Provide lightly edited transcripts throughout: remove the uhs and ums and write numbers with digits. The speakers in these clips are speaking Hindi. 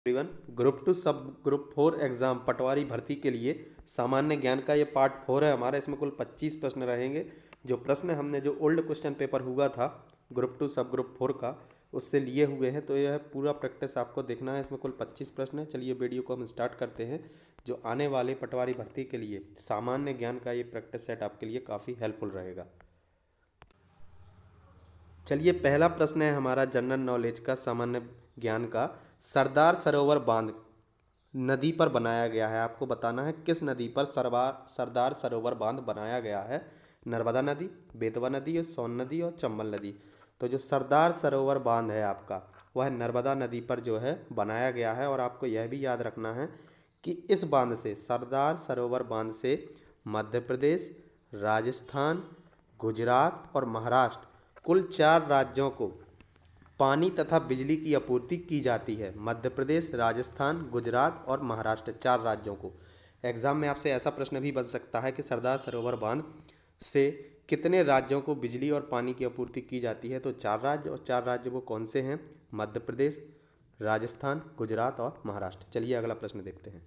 एवरीवन, ग्रुप टू सब ग्रुप 4 एग्ज़ाम पटवारी भर्ती के लिए सामान्य ज्ञान का ये पार्ट 4 है हमारा। इसमें कुल 25 प्रश्न रहेंगे। जो प्रश्न हमने जो ओल्ड क्वेश्चन पेपर हुआ था ग्रुप टू सब ग्रुप 4 का, उससे लिए हुए हैं। तो यह पूरा प्रैक्टिस आपको देखना है। इसमें कुल 25 प्रश्न है। चलिए वीडियो को हम स्टार्ट करते हैं। जो आने वाले पटवारी भर्ती के लिए सामान्य ज्ञान का ये प्रैक्टिस सेट आपके लिए काफ़ी हेल्पफुल रहेगा। चलिए पहला प्रश्न है हमारा जनरल नॉलेज का, सामान्य ज्ञान का। सरदार सरोवर बांध नदी पर बनाया गया है। आपको बताना है किस नदी पर सरदार सरोवर बांध बनाया गया है। नर्मदा नदी, बेतवा नदी और सोन नदी और चंबल नदी। तो जो सरदार सरोवर बांध है आपका, वह नर्मदा नदी पर जो है बनाया गया है। और आपको यह भी याद रखना है कि इस बांध से, सरदार सरोवर बांध से मध्य प्रदेश, राजस्थान, गुजरात और महाराष्ट्र कुल 4 राज्यों को पानी तथा बिजली की आपूर्ति की जाती है। मध्य प्रदेश, राजस्थान, गुजरात और महाराष्ट्र 4 राज्यों को। एग्जाम में आपसे ऐसा प्रश्न भी बन सकता है कि सरदार सरोवर बांध से कितने राज्यों को बिजली और पानी की आपूर्ति की जाती है। तो 4 राज्य, और 4 राज्य वो कौन से हैं? मध्य प्रदेश, राजस्थान, गुजरात और महाराष्ट्र। चलिए अगला प्रश्न देखते हैं।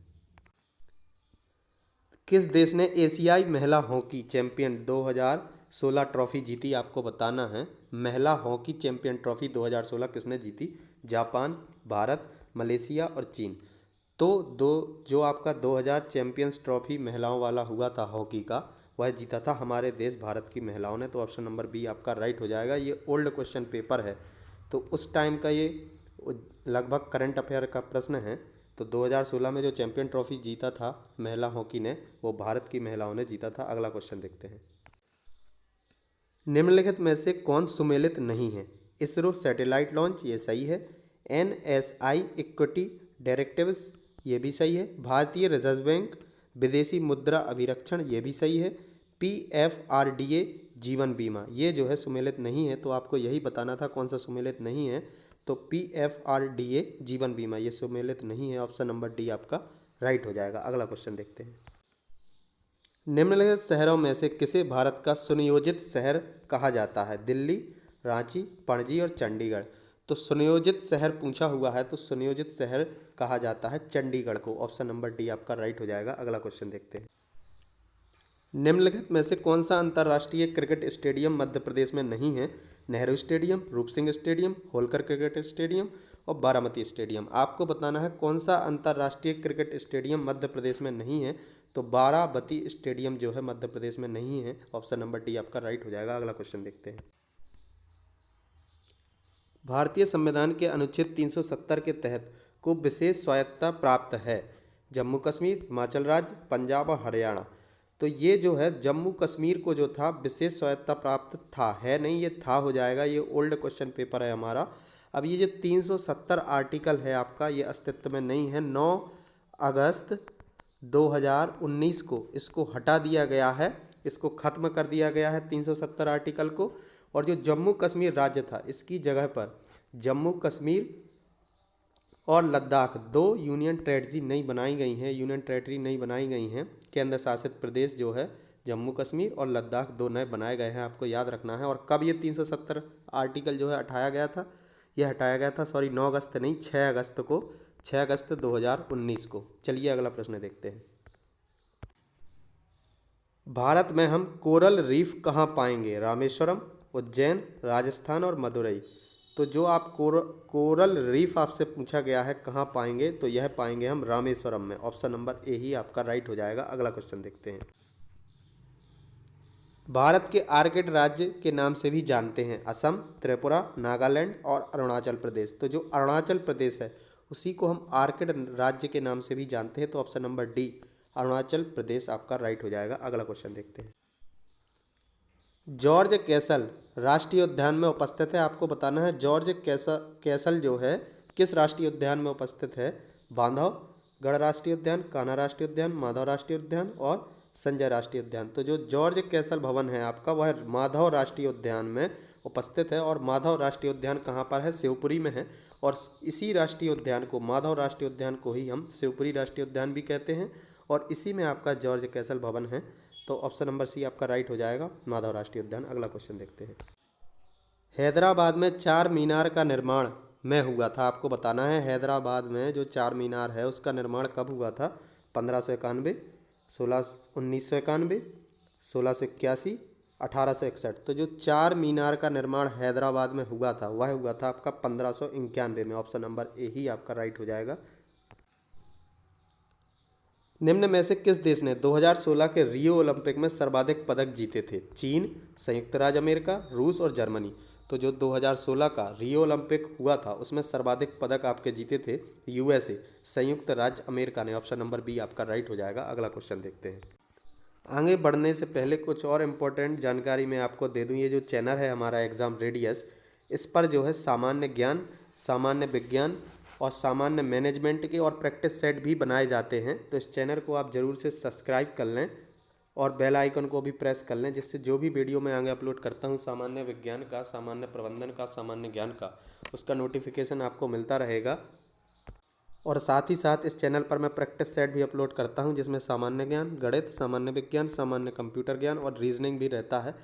किस देश ने एशियाई महिला हॉकी चैंपियन 2016 ट्रॉफी जीती? आपको बताना है महिला हॉकी चैंपियन ट्रॉफी 2016 किसने जीती? जापान, भारत, मलेशिया और चीन। तो जो आपका 2000 चैंपियंस ट्रॉफी महिलाओं वाला हुआ था हॉकी का, वह जीता था हमारे देश भारत की महिलाओं ने। तो ऑप्शन नंबर बी आपका राइट हो जाएगा। ये ओल्ड क्वेश्चन पेपर है, तो उस टाइम का ये लगभग करंट अफेयर का प्रश्न है। तो 2016 में जो चैंपियन ट्रॉफी जीता था महिला हॉकी ने, वो भारत की महिलाओं ने जीता था। अगला क्वेश्चन देखते हैं। निम्नलिखित में से कौन सुमेलित नहीं है? इसरो सैटेलाइट लॉन्च, ये सही है। एनएसआई इक्विटी डायरेक्टिव्स, ये भी सही है। भारतीय रिजर्व बैंक विदेशी मुद्रा अभिरक्षण, ये भी सही है। पीएफआरडीए जीवन बीमा, ये जो है सुमेलित नहीं है। तो आपको यही बताना था कौन सा सुमेलित नहीं है। तो पीएफआरडीए जीवन बीमा ये सुमेलित नहीं है। ऑप्शन नंबर डी आपका राइट हो जाएगा। अगला क्वेश्चन देखते हैं। निम्नलिखित शहरों में से किसे भारत का सुनियोजित शहर कहा जाता है? दिल्ली, रांची, पणजी और चंडीगढ़। तो सुनियोजित शहर पूछा हुआ है, तो सुनियोजित शहर कहा जाता है चंडीगढ़ को। ऑप्शन नंबर डी आपका राइट हो जाएगा। अगला क्वेश्चन देखते हैं। निम्नलिखित में से कौन सा अंतर्राष्ट्रीय क्रिकेट स्टेडियम मध्य प्रदेश में नहीं है? नेहरू स्टेडियम, रूप Singh stadium, Holkar cricket stadium और बारामती स्टेडियम। आपको बताना है कौन सा अंतर्राष्ट्रीय क्रिकेट स्टेडियम मध्य प्रदेश में नहीं है। तो बारामती स्टेडियम जो है मध्य प्रदेश में नहीं है। ऑप्शन नंबर डी आपका राइट हो जाएगा। अगला क्वेश्चन देखते हैं। भारतीय संविधान के अनुच्छेद 370 के तहत को विशेष स्वायत्तता प्राप्त है? जम्मू कश्मीर, हिमाचल राज्य, पंजाब और हरियाणा। तो ये जो है जम्मू कश्मीर को जो था विशेष स्वायत्तता प्राप्त था, है नहीं, ये था हो जाएगा। ये ओल्ड क्वेश्चन पेपर है हमारा। अब ये जो 370 आर्टिकल है आपका, ये अस्तित्व में नहीं है। 9 अगस्त 2019 को इसको हटा दिया गया है, इसको खत्म कर दिया गया है 370 आर्टिकल को। और जो जम्मू कश्मीर राज्य था, इसकी जगह पर जम्मू कश्मीर और लद्दाख 2 यूनियन टेरिटरी नई बनाई गई हैं। यूनियन टेरिटरी नई बनाई गई हैं। केंद्र शासित प्रदेश जो है जम्मू कश्मीर और लद्दाख 2 नए बनाए गए हैं। आपको याद रखना है। और कब ये 370 आर्टिकल जो है हटाया गया था? ये हटाया गया था 9 अगस्त नहीं, 6 अगस्त को, 6 अगस्त 2019 को। चलिए अगला प्रश्न देखते हैं। भारत में हम कोरल रीफ कहाँ पाएंगे? रामेश्वरम, उज्जैन, राजस्थान और मदुरई। तो जो आप कोरल रीफ आपसे पूछा गया है कहाँ पाएंगे, तो यह पाएंगे हम रामेश्वरम में। ऑप्शन नंबर ए ही आपका राइट हो जाएगा। अगला क्वेश्चन देखते हैं। भारत के आर्किड राज्य के नाम से भी जानते हैं? असम, त्रिपुरा, नागालैंड और अरुणाचल प्रदेश। तो जो अरुणाचल प्रदेश है उसी को हम आर्किड राज्य के नाम से भी जानते हैं। तो option number D Arunachal Pradesh आपका राइट हो जाएगा। अगला क्वेश्चन देखते हैं। जॉर्ज कैसल राष्ट्रीय उद्यान में उपस्थित है। आपको बताना है जॉर्ज कैसल जो है किस राष्ट्रीय उद्यान में उपस्थित है? बांधवगढ़ राष्ट्रीय उद्यान, कान्हा राष्ट्रीय उद्यान, माधव राष्ट्रीय उद्यान और संजय राष्ट्रीय उद्यान। तो जो जॉर्ज कैसल भवन है आपका, वह माधव राष्ट्रीय उद्यान में उपस्थित है। और माधव राष्ट्रीय उद्यान कहाँ पर है? शिवपुरी में है। और इसी राष्ट्रीय उद्यान को, माधव राष्ट्रीय उद्यान को ही हम शिवपुरी राष्ट्रीय उद्यान भी कहते हैं। और इसी में आपका जॉर्ज कैसल भवन है। तो ऑप्शन नंबर सी आपका राइट हो जाएगा, माधव राष्ट्रीय उद्यान। अगला क्वेश्चन देखते हैं। हैदराबाद में चार मीनार का निर्माण में हुआ था, आपको बताना है। हैदराबाद में जो चार मीनार है उसका निर्माण कब हुआ था? 1591, 1991, 1681, 1861। तो जो चार मीनार का निर्माण हैदराबाद में हुआ था वह हुआ था आपका 1591 में। ऑप्शन नंबर ए ही आपका राइट हो जाएगा। निम्न में से किस देश ने 2016 के रियो ओलंपिक में सर्वाधिक पदक जीते थे? चीन, संयुक्त राज्य अमेरिका, रूस और जर्मनी। तो जो 2016 का रियो ओलंपिक हुआ था उसमें सर्वाधिक पदक आपके जीते थे यूएसए, संयुक्त राज्य अमेरिका ने। ऑप्शन नंबर बी आपका राइट हो जाएगा। अगला क्वेश्चन देखते हैं। आगे बढ़ने से पहले कुछ और इम्पोर्टेंट जानकारी मैं आपको दे दूं। ये जो चैनल है हमारा एग्ज़ाम रेडियस, इस पर जो है सामान्य ज्ञान, सामान्य विज्ञान और सामान्य मैनेजमेंट के और प्रैक्टिस सेट भी बनाए जाते हैं। तो इस चैनल को आप ज़रूर से सब्सक्राइब कर लें और बेल आइकन को भी प्रेस कर लें, जिससे जो भी वीडियो मैं आगे अपलोड करता हूँ सामान्य विज्ञान का, सामान्य प्रबंधन का, सामान्य ज्ञान का, उसका नोटिफिकेशन आपको मिलता रहेगा। और साथ ही साथ इस चैनल पर मैं प्रैक्टिस सेट भी अपलोड करता हूं, जिसमें सामान्य ज्ञान, गणित, सामान्य विज्ञान, सामान्य कंप्यूटर ज्ञान और रीजनिंग भी रहता है।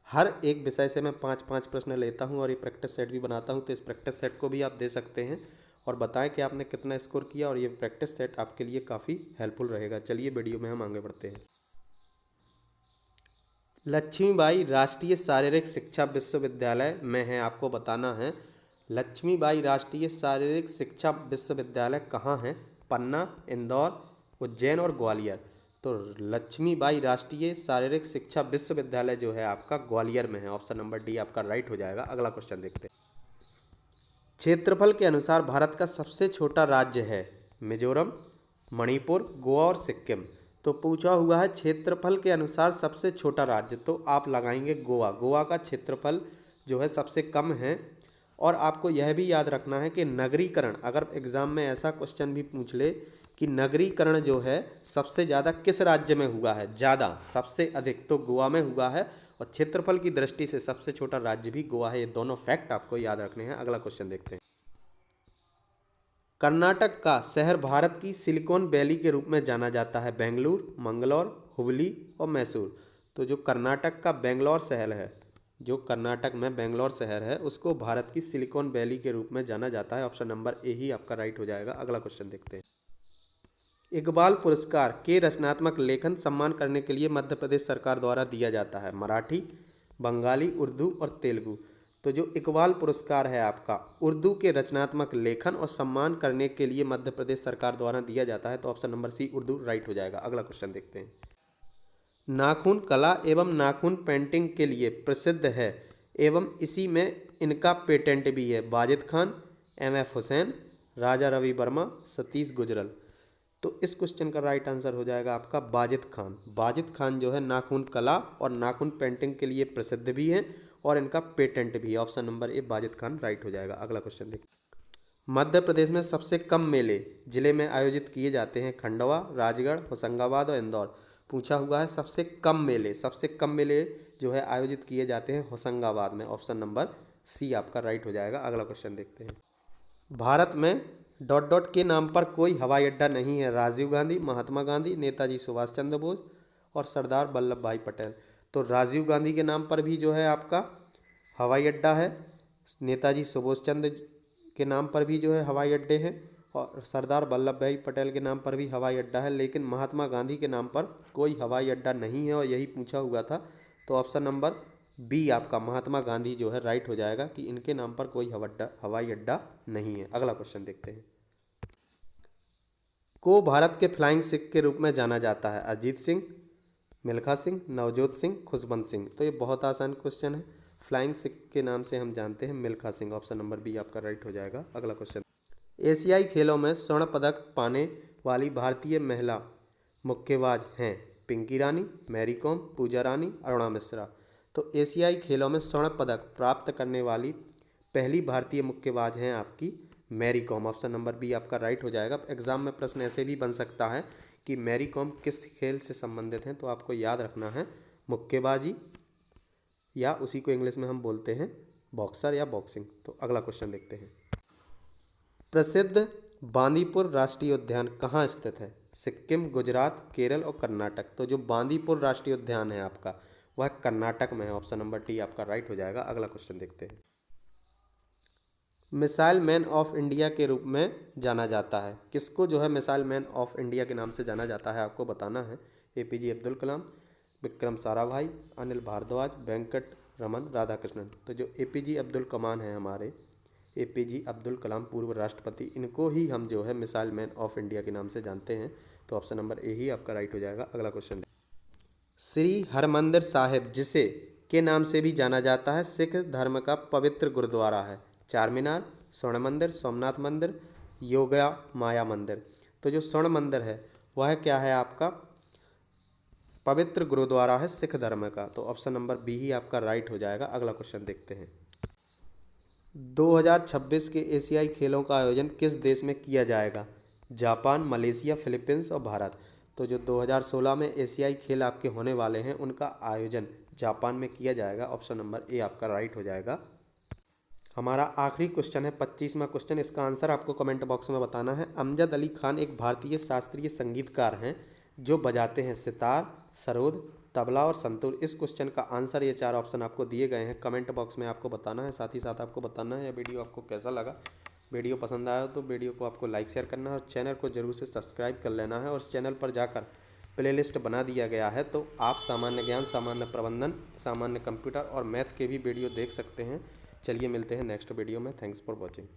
हर एक विषय से मैं 5-5 प्रश्न लेता हूं और ये प्रैक्टिस सेट भी बनाता हूं। तो इस प्रैक्टिस सेट को भी आप दे सकते हैं और बताएं कि आपने कितना स्कोर किया, और ये प्रैक्टिस सेट आपके लिए काफ़ी हेल्पफुल रहेगा। चलिए वीडियो में हम आगे बढ़ते हैं। लक्ष्मीबाई राष्ट्रीय शारीरिक शिक्षा विश्वविद्यालय में है, आपको बताना है। लक्ष्मीबाई राष्ट्रीय शारीरिक शिक्षा विश्वविद्यालय कहाँ है? पन्ना, इंदौर, उज्जैन और ग्वालियर। तो लक्ष्मीबाई राष्ट्रीय शारीरिक शिक्षा विश्वविद्यालय जो है आपका ग्वालियर में है। ऑप्शन नंबर डी आपका राइट हो जाएगा। अगला क्वेश्चन देखते हैं। क्षेत्रफल के अनुसार भारत का सबसे छोटा राज्य है? मिजोरम, मणिपुर, गोवा और सिक्किम। तो पूछा हुआ है क्षेत्रफल के अनुसार सबसे छोटा राज्य, तो आप लगाएंगे गोवा। गोवा का क्षेत्रफल जो है सबसे कम है। और आपको यह भी याद रखना है कि नगरीकरण, अगर एग्जाम में ऐसा क्वेश्चन भी पूछ ले कि नगरीकरण जो है सबसे ज़्यादा किस राज्य में हुआ है, ज़्यादा, सबसे अधिक, तो गोवा में हुआ है। और क्षेत्रफल की दृष्टि से सबसे छोटा राज्य भी गोवा है। ये दोनों फैक्ट आपको याद रखने हैं। अगला क्वेश्चन देखते हैं। कर्नाटक का शहर भारत की सिलिकॉन वैली के रूप में जाना जाता है? बेंगलुरु, मंगलौर, हुबली और मैसूर। तो जो कर्नाटक का बेंगलौर शहर है, जो कर्नाटक में बेंगलौर शहर है, उसको भारत की सिलिकॉन वैली के रूप में जाना जाता है। ऑप्शन नंबर ए ही आपका राइट हो जाएगा। अगला क्वेश्चन देखते हैं। इकबाल पुरस्कार के रचनात्मक लेखन सम्मान करने के लिए मध्य प्रदेश सरकार द्वारा दिया जाता है? मराठी, बंगाली, उर्दू और तेलुगु। तो जो इकबाल पुरस्कार है आपका उर्दू के रचनात्मक लेखन और सम्मान करने के लिए मध्य प्रदेश सरकार द्वारा दिया जाता है। तो option number C Urdu right हो जाएगा। अगला क्वेश्चन देखते हैं। नाखून कला एवं नाखून पेंटिंग के लिए प्रसिद्ध है एवं इसी में इनका पेटेंट भी है? वाजिद खान, एम.एफ. हुसैन, राजा रवि वर्मा, सतीश गुजरल। तो इस क्वेश्चन का राइट आंसर हो जाएगा आपका वाजिद खान। वाजिद खान जो है नाखून कला और नाखून पेंटिंग के लिए प्रसिद्ध भी हैं और इनका पेटेंट भी है। Option number A Wajid Khan right हो जाएगा। अगला क्वेश्चन देखिए। मध्य प्रदेश में सबसे कम मेले जिले में आयोजित किए जाते हैं? खंडवा, राजगढ़, होशंगाबाद और इंदौर। पूछा हुआ है सबसे कम मेले, सबसे कम मेले जो है आयोजित किए जाते हैं होशंगाबाद में। ऑप्शन नंबर सी आपका राइट हो जाएगा। अगला क्वेश्चन देखते हैं। भारत में डॉट डॉट के नाम पर कोई हवाई अड्डा नहीं है? राजीव गांधी, महात्मा गांधी, नेताजी सुभाष चंद्र बोस और सरदार वल्लभ भाई पटेल। तो राजीव गांधी के नाम पर भी जो है आपका हवाई अड्डा है, नेताजी सुभाष चंद्र के नाम पर भी जो है हवाई अड्डे हैं और सरदार वल्लभ भाई पटेल के नाम पर भी हवाई अड्डा है, लेकिन महात्मा गांधी के नाम पर कोई हवाई अड्डा नहीं है और यही पूछा हुआ था। तो ऑप्शन नंबर बी आपका महात्मा गांधी जो है राइट हो जाएगा कि इनके नाम पर कोई हवाई अड्डा नहीं है। अगला क्वेश्चन देखते हैं। को भारत के फ्लाइंग सिख के रूप में जाना जाता है? अरिजीत सिंह, मिल्खा सिंह, नवजोत सिंह, खुशवंत सिंह। तो ये बहुत आसान क्वेश्चन है। फ्लाइंग सिख के नाम से हम जानते हैं Milkha Singh. Option number B आपका राइट हो जाएगा। अगला क्वेश्चन। एशियाई खेलों में स्वर्ण पदक पाने वाली भारतीय महिला मुक्केबाज हैं? पिंकी रानी, मैरी कॉम, पूजा रानी, अरुणा मिश्रा। तो एशियाई खेलों में स्वर्ण पदक प्राप्त करने वाली पहली भारतीय मुक्केबाज हैं आपकी Mary Kom. Option number B आपका राइट हो जाएगा। एग्जाम में प्रश्न ऐसे भी बन सकता है कि मैरी कॉम किस खेल से संबंधित हैं, तो आपको याद रखना है मुक्केबाजी, या उसी को इंग्लिश में हम बोलते हैं बॉक्सर या बॉक्सिंग। तो अगला क्वेश्चन देखते हैं। प्रसिद्ध बांदीपुर राष्ट्रीय उद्यान कहाँ स्थित है? सिक्किम, गुजरात, केरल और कर्नाटक। तो जो बांदीपुर राष्ट्रीय उद्यान है आपका वह कर्नाटक में है। ऑप्शन नंबर डी आपका राइट हो जाएगा। अगला क्वेश्चन देखते हैं। मिसाइल मैन ऑफ इंडिया के रूप में जाना जाता है? किसको जो है मिसाइल मैन ऑफ इंडिया के नाम से जाना जाता है आपको बताना है। एपीजे अब्दुल कलाम, विक्रम साराभाई, अनिल भारद्वाज, वेंकट रमन राधाकृष्णन। तो जो एपीजे अब्दुल कलाम हैं हमारे, एपीजे अब्दुल कलाम पूर्व राष्ट्रपति, इनको ही हम जो है मिसाइल मैन ऑफ इंडिया के नाम से जानते हैं। तो ऑप्शन नंबर ए ही आपका राइट हो जाएगा। अगला क्वेश्चन, श्री हरमंदिर साहिब जिसे के नाम से भी जाना जाता है सिख धर्म का पवित्र गुरुद्वारा है? चार मीनार, स्वर्ण मंदिर, सोमनाथ मंदिर, योगा माया मंदिर। तो जो स्वर्ण मंदिर है वह क्या है आपका पवित्र गुरुद्वारा है सिख धर्म का। तो ऑप्शन नंबर बी ही आपका राइट हो जाएगा। अगला क्वेश्चन देखते हैं, 2026 के एशियाई खेलों का आयोजन किस देश में किया जाएगा? जापान, मलेशिया, फिलीपींस और भारत। तो जो 2016 में एशियाई खेल आपके होने वाले हैं उनका आयोजन जापान में किया जाएगा। ऑप्शन नंबर ए आपका राइट हो जाएगा। हमारा आखिरी क्वेश्चन है 25वां क्वेश्चन, इसका आंसर आपको कमेंट बॉक्स में बताना है। अमजद अली खान एक भारतीय शास्त्रीय संगीतकार हैं जो बजाते हैं सितार, सरोद, तबला और संतूर। इस क्वेश्चन का आंसर ये चार ऑप्शन आपको दिए गए हैं, कमेंट बॉक्स में आपको बताना है। साथ ही साथ आपको बताना है यह वीडियो आपको कैसा लगा। वीडियो पसंद आया तो वीडियो को आपको लाइक शेयर करना है और चैनल को जरूर से सब्सक्राइब कर लेना है। और इस चैनल पर जाकर प्लेलिस्ट बना दिया गया है, तो आप सामान्य ज्ञान, सामान्य प्रबंधन, सामान्य कंप्यूटर और मैथ के भी वीडियो देख सकते हैं। चलिए मिलते हैं नेक्स्ट वीडियो में। Thanks for watching.